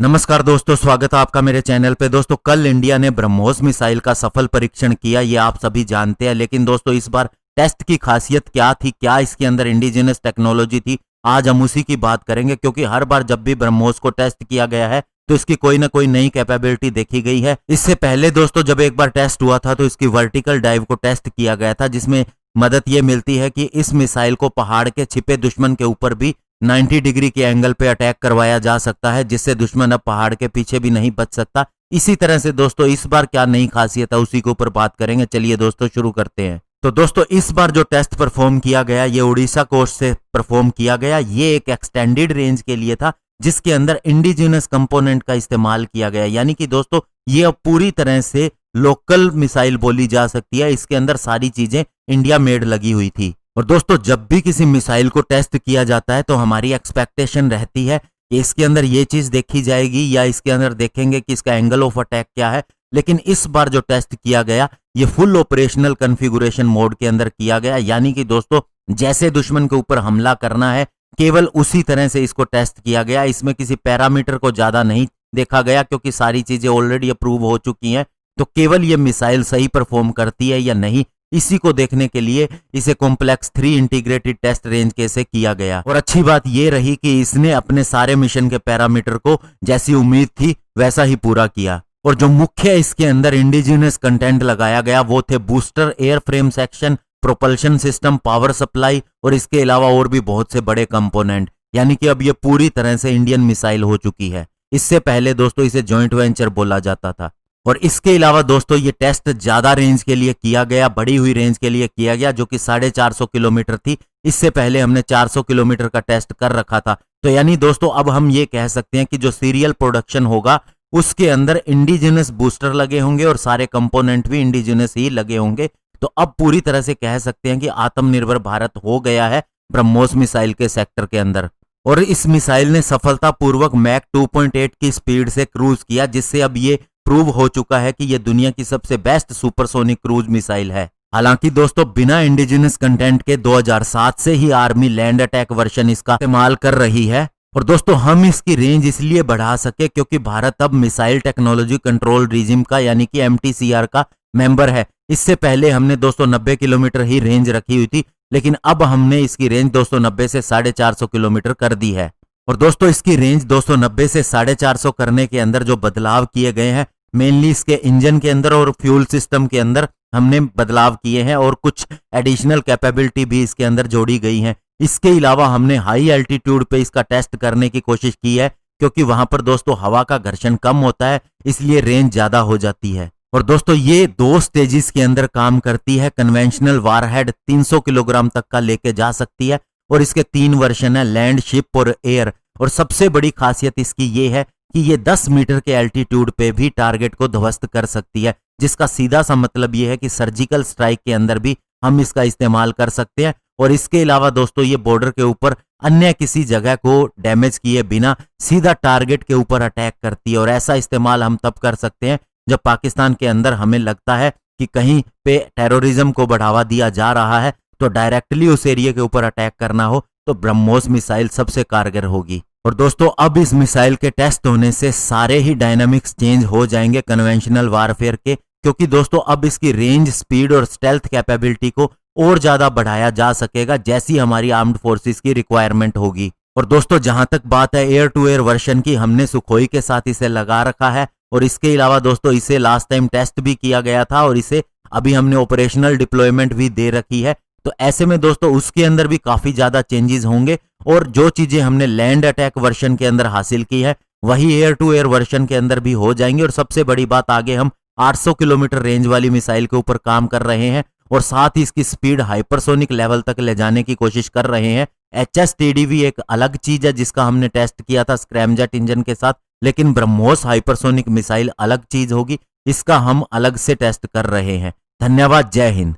नमस्कार दोस्तों, स्वागत है आपका मेरे चैनल पे। दोस्तों, कल इंडिया ने ब्रह्मोस मिसाइल का सफल परीक्षण किया, ये आप सभी जानते हैं। लेकिन दोस्तों, इस बार टेस्ट की खासियत क्या थी, क्या इसके अंदर इंडिजिनस टेक्नोलॉजी थी, आज हम उसी की बात करेंगे। क्योंकि हर बार जब भी ब्रह्मोस को टेस्ट किया गया है तो इसकी कोई ना कोई नई कैपेबिलिटी देखी गई है। इससे पहले दोस्तों, जब एक बार टेस्ट हुआ था तो इसकी वर्टिकल डाइव को टेस्ट किया गया था, जिसमें मदद ये मिलती है कि इस मिसाइल को पहाड़ के छिपे दुश्मन के ऊपर भी 90 डिग्री के एंगल पे अटैक करवाया जा सकता है, जिससे दुश्मन अब पहाड़ के पीछे भी नहीं बच सकता। इसी तरह से दोस्तों, इस बार क्या नई खासियत है उसी के ऊपर बात करेंगे। चलिए दोस्तों, शुरू करते हैं। तो दोस्तों, इस बार जो टेस्ट परफॉर्म किया गया ये उड़ीसा कोस्ट से परफॉर्म किया गया। ये एक एक्सटेंडेड रेंज के लिए था, जिसके अंदर इंडिजिनस कंपोनेंट का इस्तेमाल किया गया। यानी कि दोस्तों, ये अब पूरी तरह से लोकल मिसाइल बोली जा सकती है। इसके अंदर सारी चीजें इंडिया मेड लगी हुई थी। और दोस्तों, जब भी किसी मिसाइल को टेस्ट किया जाता है तो हमारी एक्सपेक्टेशन रहती है कि इसके अंदर ये चीज देखी जाएगी या इसके अंदर देखेंगे कि इसका एंगल ऑफ अटैक क्या है। लेकिन इस बार जो टेस्ट किया गया ये फुल ऑपरेशनल कॉन्फ़िगरेशन मोड के अंदर किया गया। यानी कि दोस्तों, जैसे दुश्मन के ऊपर हमला करना है केवल उसी तरह से इसको टेस्ट किया गया। इसमें किसी पैरामीटर को ज्यादा नहीं देखा गया, क्योंकि सारी चीजें ऑलरेडी अप्रूव हो चुकी हैं। तो केवल ये मिसाइल सही परफॉर्म करती है या नहीं, इसी को देखने के लिए इसे कॉम्प्लेक्स 3 इंटीग्रेटेड टेस्ट रेंज के से किया गया। और अच्छी बात यह रही कि इसने अपने सारे मिशन के पैरामीटर को जैसी उम्मीद थी वैसा ही पूरा किया। और जो मुख्य इसके अंदर इंडिजिनस कंटेंट लगाया गया वो थे booster, air frame section, propulsion system, power supply और इसके अलावा और भी बहुत से बड़े कंपोनेंट। यानी कि अब ये पूरी तरह से इंडियन मिसाइल हो चुकी है। इससे पहले दोस्तों इसे जॉइंट वेंचर बोला जाता था। और इसके अलावा दोस्तों, ये टेस्ट ज्यादा रेंज के लिए किया गया, बढ़ी हुई रेंज के लिए किया गया, जो कि 450 किलोमीटर थी। इससे पहले हमने 400 किलोमीटर का टेस्ट कर रखा था। तो यानी दोस्तों, अब हम ये कह सकते हैं कि जो सीरियल प्रोडक्शन होगा उसके अंदर इंडिजिनस बूस्टर लगे होंगे और सारे कंपोनेंट भी इंडिजिनस ही लगे होंगे। तो अब पूरी तरह से कह सकते हैं कि आत्मनिर्भर भारत हो गया है ब्रह्मोस मिसाइल के सेक्टर के अंदर। और इस मिसाइल ने सफलतापूर्वक मैक 2.8 की स्पीड से क्रूज किया, जिससे अब ये प्रूव हो चुका है कि यह दुनिया की सबसे बेस्ट सुपरसोनिक क्रूज मिसाइल है। हालांकि दोस्तों, बिना इंडिजिनस कंटेंट के 2007 से ही आर्मी लैंड अटैक वर्जन इसका इस्तेमाल कर रही है। और दोस्तों, हम इसकी रेंज इसलिए बढ़ा सके क्योंकि भारत अब मिसाइल टेक्नोलॉजी कंट्रोल रिजिम का यानी कि MTCR का मेंबर है। इससे पहले हमने 290 किलोमीटर ही रेंज रखी हुई थी, लेकिन अब हमने इसकी रेंज 290 से 450 किलोमीटर कर दी है। और दोस्तों, इसकी रेंज 290 से 450 करने के अंदर जो बदलाव किए गए हैं, मेनली इसके इंजन के अंदर और फ्यूल सिस्टम के अंदर हमने बदलाव किए हैं और कुछ एडिशनल कैपेबिलिटी भी इसके अंदर जोड़ी गई हैं। इसके अलावा हमने हाई एल्टीट्यूड पे इसका टेस्ट करने की कोशिश की है, क्योंकि वहां पर दोस्तों हवा का घर्षण कम होता है, इसलिए रेंज ज्यादा हो जाती है। और दोस्तों, ये 2 स्टेजेस के अंदर काम करती है। कन्वेंशनल वारहेड 300 किलोग्राम तक का लेके जा सकती है और इसके 3 वर्जन है, लैंड, शिप और एयर। और सबसे बड़ी खासियत इसकी ये है कि ये 10 मीटर के एल्टीट्यूड पे भी टारगेट को ध्वस्त कर सकती है, जिसका सीधा सा मतलब ये है कि सर्जिकल स्ट्राइक के अंदर भी हम इसका इस्तेमाल कर सकते हैं। और इसके अलावा दोस्तों, ये बॉर्डर के ऊपर अन्य किसी जगह को डैमेज किए बिना सीधा टारगेट के ऊपर अटैक करती है। और ऐसा इस्तेमाल हम तब कर सकते हैं जब पाकिस्तान के अंदर हमें लगता है कि कहीं पे टेररिज्म को बढ़ावा दिया जा रहा है, तो डायरेक्टली उस एरिया के ऊपर अटैक करना हो तो ब्रह्मोस मिसाइल सबसे कारगर होगी। और दोस्तों, अब इस मिसाइल के टेस्ट होने से सारे ही डायनामिक्स चेंज हो जाएंगे कन्वेंशनल वारफेयर के, क्योंकि दोस्तों अब इसकी रेंज, स्पीड और स्टेल्थ कैपेबिलिटी को और ज्यादा बढ़ाया जा सकेगा जैसी हमारी आर्म्ड फोर्सेस की रिक्वायरमेंट होगी। और दोस्तों, जहां तक बात है एयर टू एयर वर्जन की, हमने सुखोई के साथ इसे लगा रखा है। और इसके अलावा दोस्तों, इसे लास्ट टाइम टेस्ट भी किया गया था और इसे अभी हमने ऑपरेशनल डिप्लॉयमेंट भी दे रखी है। तो ऐसे में दोस्तों, उसके अंदर भी काफी ज्यादा चेंजेस होंगे और जो चीजें हमने लैंड अटैक वर्जन के अंदर हासिल की है वही एयर टू एयर वर्जन के अंदर भी हो जाएंगे। और सबसे बड़ी बात, आगे हम 800 किलोमीटर रेंज वाली मिसाइल के ऊपर काम कर रहे हैं और साथ ही इसकी स्पीड हाइपरसोनिक लेवल तक ले जाने की कोशिश कर रहे हैं। HSTDV एक अलग चीज है जिसका हमने टेस्ट किया था स्क्रैमजेट इंजन के साथ, लेकिन ब्रह्मोस हाइपरसोनिक मिसाइल अलग चीज होगी, इसका हम अलग से टेस्ट कर रहे हैं। धन्यवाद, जय हिंद।